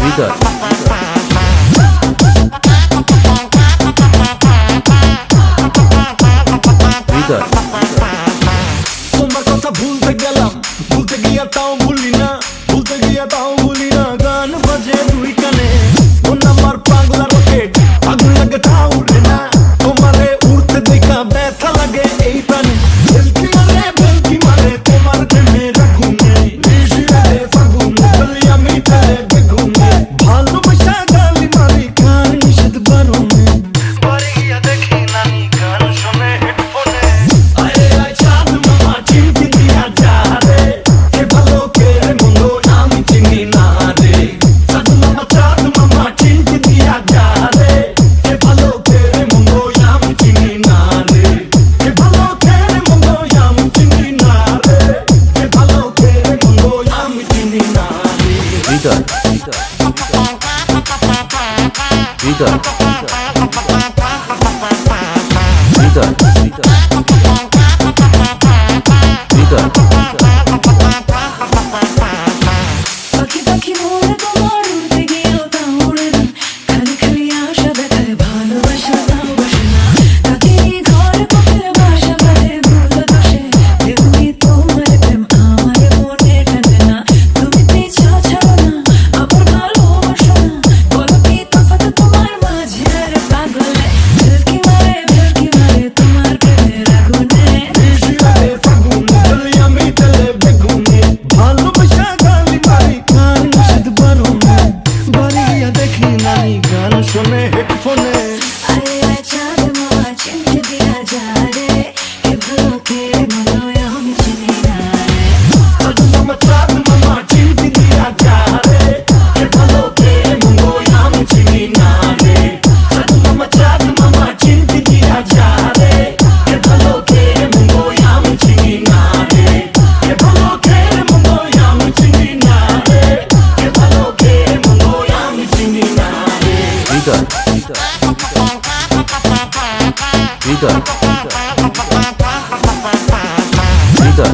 হৃদয় হৃদয় তোমার কথা ভুলতে গেলাম, ভুলতে গিয়া তাও ভুলি না, ভুলতে গিয়া তাও ভুলি না। গান বাজে দুই কানে, ও নাম্বার পাগলা রকেট, আগুন লাগে তাও উড়ে না। তোমারে উড়তে দেখা ব্যথা লাগে এই প্রাণে। ভেলকি মারে তোমার প্রেমে রাখুনে, নিশিরাতে ফাগুনে, বলি আমি তারে বেগুনে। ভালোবাসা গালি মারি গান নিষেধ বারণে, বাড়ি গিয়া দেখি নানি গান শোনে হেডফোনে। আরে আয় চাঁদ মামা চিমটি দিয়া যা রে, কে ভালো কে মন্দ আমি চিনি না রে। চাঁদ মামা চিমটি দিয়া যা রে, কে ভালো কে মন্দ আমি চিনি না রে। কে ভালো কে মন্দ আমি চিনি না রে, কে ভালো কে মন্দ আমি চিনি না রে। হৃদয় হৃদয় হৃদয় হৃদয় পাখি পাখি মনে তোমার উড়তে গিয়েও তা উড়ে না, খালি খালি আশা দেখায় ভালোবাসা তাও বাসে না। তাকে ঘরে কোপের বাসা বাঁধে ভুল দোষে, দেখুনি তোমার প্রেম আমার মনে টানে না। তুমি পিছা ছাড়ো না, আবার ভালোবাসো না, বলো কি তফাৎ তোমার মাঝে আর পাগলে। ভেলকি মারে তোমার প্রেমের আগুনে। নিশিরাতে ফাগুনে, বলি আমি তারে বেগুনে। ভালোবাসা গালি মারি গান নিষেধ বারণে, বাড়ি গিয়া দেখি নানি গান শোনে হেডফোনে। আরে আয় চাঁদ মামা চিমটি দিয়া যা রে, কে ভালো কে মন্দ আমি চিনি না রে। চাঁদ মামা চিমটি দিয়া যা রে, কে ভালো কে মন্দ আমি চিনি না রে। চাঁদ মামা চিমটি দিয়া যা রে, কে ভালো কে মন্দ আমি চিনি না রে। কে ভালো কে মন্দ আমি চিনি না রে, কে ভালো কে মন্দ আমি চিনি না রে। হৃদয় হৃদয় হৃদয়